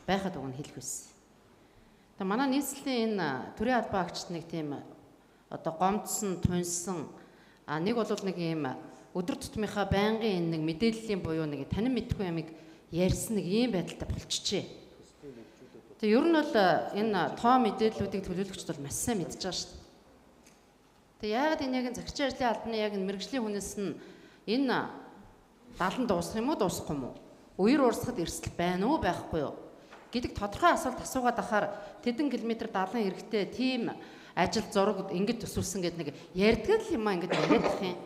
байхад уг нь хэлэх байсан. Тэгээ манай нийслэлийн энэ төрийн албан агчид нэг тийм одоо гомдсон, тунсан нэг бол нэг ийм өдөр тутмынхаа байнгын нэг мэдээллийн буюу нэг танин мэдхгүй ямиг ярьсан нэг ийм байдалтай болчихжээ. Тэгээ ер нь бол энэ тоо мэдээллүүдийг төлөөлөгчд бол маш сайн мэдж байгаа шүү дээ. Тэгээ яагаад энэ яг захирчин ажлын албаны яг энэ мэргэжлийн хүнээс нь энэ далан дуусах юм уу дуусахгүй юм уу? Үер уурсахад эрсдэл байна уу байхгүй юу? Гэдэг тодорхой асуулт асуугаад ахаар тэдэн километр далан хэрэгтэй тийм ажил зураг ингэж төсвөлсөн гэдэг нэг ярьдаг л юм аа ингэж яриад байх юм.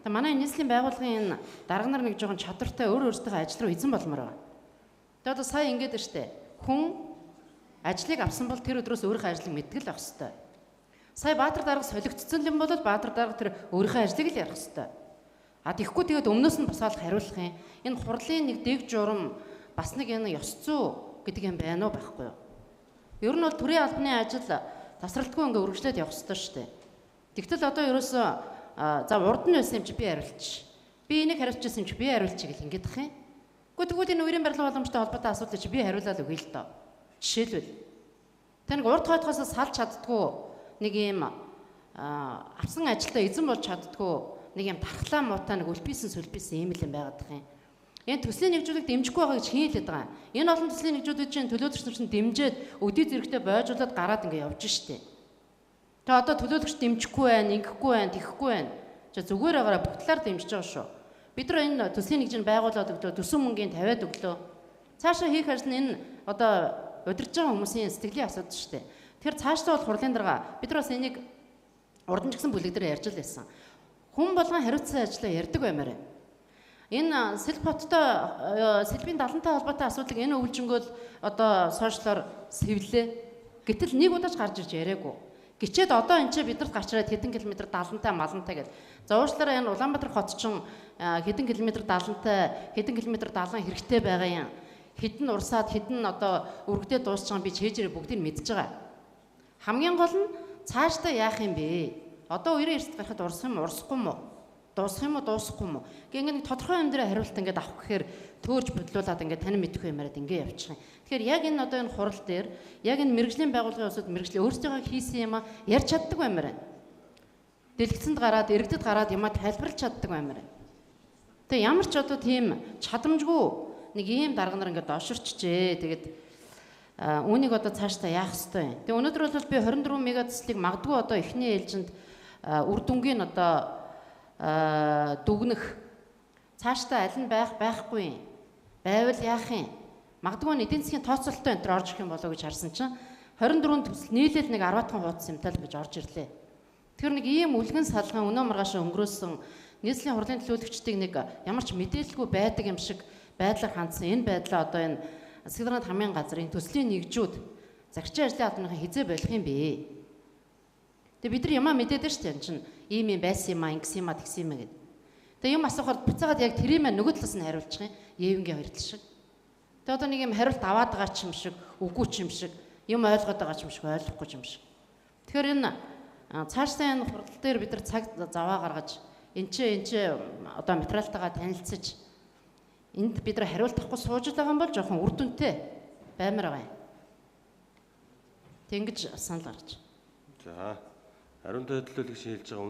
Тэгээ манай нийслэлийн байгууллагын энэ дарга нар нэг жоохон чадвартай өөрсдөө ажил руу эзэн болмоор байгаа. Тэгээ одоо сая ингэж штэ хүн ажлыг авсан бол тэр өдрөөс өөрийнхөө ажлыг мэддэг л байх хэвээр. Сая Баатар дарга солигдсон юм бол Баатар дарга тэр өөрийнхөө ажлыг л ярих хэвээр. Тэгэхгүй тэгээд өмнөөс нь босоод хариулах юм. Энэ хурлын нэг дэг журам бас нэг энэ ёс зүй гэдэг юм байна уу байхгүй юу? Ер нь бол төрийн албаны ажил тасралтгүй ингээ үргэлжлээд явах ёстой шүү дээ. Тэгтэл одоо ерөөсөө за урд нь байсан юм чи би хариулчих. Би энийг хариулчихсан юм чи би хариулчих гэл ингээд ах юм. Тэгвэл энэ үерийн барилга боломжтой холбоотой асуудлыг чи би хариулаад өгье л доо. Жишээлбэл тань урд хойтгоос салж чаддгүй нэг юм авсан ажилдаа эзэн болж чаддгүй нэг юм тархлаа муутай нэг үлпийсэн сүлпийсэн ийм л юм байгаад байгаа юм. Энэ төслийн нэгжүүдийг дэмжихгүй байгаа гэж хийлээд байгаа. Энэ олон төслийн нэгжүүдийн чинь төлөөлөгч нар чинь дэмжиж өдий зэрэгтэй бойжуулаад гараад ингээ явж штэ. Тэгээ одоо төлөөлөгч дэмжихгүй байх, ингэхгүй байх, тэхгүй байх. Зүгээр байгаараа бүх талаар дэмжиж байгаа шүү. Бид нар энэ төслийн нэгжийг байгуулад өглөө төсөв мөнгөний тавиад өглөө. Цаашаа хийх ажил нь энэ одоо удирж байгаа хүмүүсийн сэтгэлийн асуудал штэ. Тэр цаашдаа бол хурлын дарга бид нар бас энийг урдан ч гэсэн бүлэг дээр ярьж л байсан. Хүн болгон хариуцсан ажлаа ярьдаг баймаар байна. Энэ сэлбийн далантай холбоотой асуудлыг энэ өвлжөнгөөл одоо сошиалор сэвлээ. Гэтэл нэг удаач гарч ирж яриаггүй. Гिचээд одоо энэ чинь биднэрт гарчраад хэдэн километр далантай малантай гэж. За уучлаарай энэ Улаанбаатар хот чинь хэдэн километр далантай, хэдэн километр далан хэрэгтэй байгаа юм. Хэдэн урсаад хэдэн одоо өргөдөө дуусч байгаа би чэйжрээ бүгдийг мэдж байгаа. Хамгийн гол нь цаашдаа яах юм бэ? Одоо үерийн эрсдэл гарахад урсах юм урсахгүй юм уу? Дуусах юм уу дуусахгүй юм уу? Ингээ нэг тодорхой юм дээр хариулт ингээд авах гэхээр төөрж бодлуулаад ингээд тань мэдхгүй юмараад ингээ явчих юм. Тэгэхээр яг энэ одоо энэ хурал дээр яг энэ мэрэгжлийн байгууллагын усуд мэрэгжлийн өөрсдөө хийсэн юм ярьж чаддаг баймаар байна. Дэлгэцэнд гараад иргэдэд гараад юмаа тайлбарлаж чаддаг баймаар байна. Тэгээ ямар ч одоо тийм чадамжгүй нэг ийм дарга нар ингээд доширчжээ. Тэгээд үүнийг одоо цаашдаа яах ёстой юм. Тэгээ өнөөдөр бол би 24 мегацлыг магадгүй одоо эхний ээлжинд үр дүнгийн одоо дүгнэх цаашдаа аль нь байхгүй байвал яах юм? Магадгүй эдийн засгийн тооцоололтой энэ төр орж ирэх юм болоо гэж харсан чинь 24 төсөл нийлээд нэг 10-аад хуудас юмтай л гэж орж ирлээ. Тэгэхээр нэг ийм үлгэн салган өнөө маргааш өнгөрөөсөн нийслэлийн хурлын төлөөлөгчдийг нэг ямар ч мэдээлэлгүй байдаг юм шиг байдлаар хандсан энэ байдлаа одоо энэ засаг дарганы хамгийн газрын төслийн нэгжүүд захирчин ажлын албаныхан хизээ болох юм бэ? Тэгээ бид нар ямаа мэдээд шүү дээ чинь ийм юм байсан юм аа ингэсэн юм аа тэгсэн юм аа гэдэг. Тэгээ юм асуухаар буцаагаад яг тэр юм нөгөө талаас нь хариулчих юм. Евенгийн хоёр тал шиг. Тэгээ одоо нэг юм хариулт аваад байгаа ч юм шиг, үгүй ч юм шиг, юм ойлгоод байгаа ч юм шиг, ойлгохгүй ч юм шиг. Тэгэхээр энэ цаашдаа энэ хурал дээр бид нар цаг заваа гаргаж энэ ч одоо материалтайгаа танилцж энд бид нар хариулт авахгүй сууж байгаа юм бол жоохон үр дүнтэй баймар байгаа юм. Тэнгэж санал гарч. За хариун төлөвлөлийг шийдэж байгаа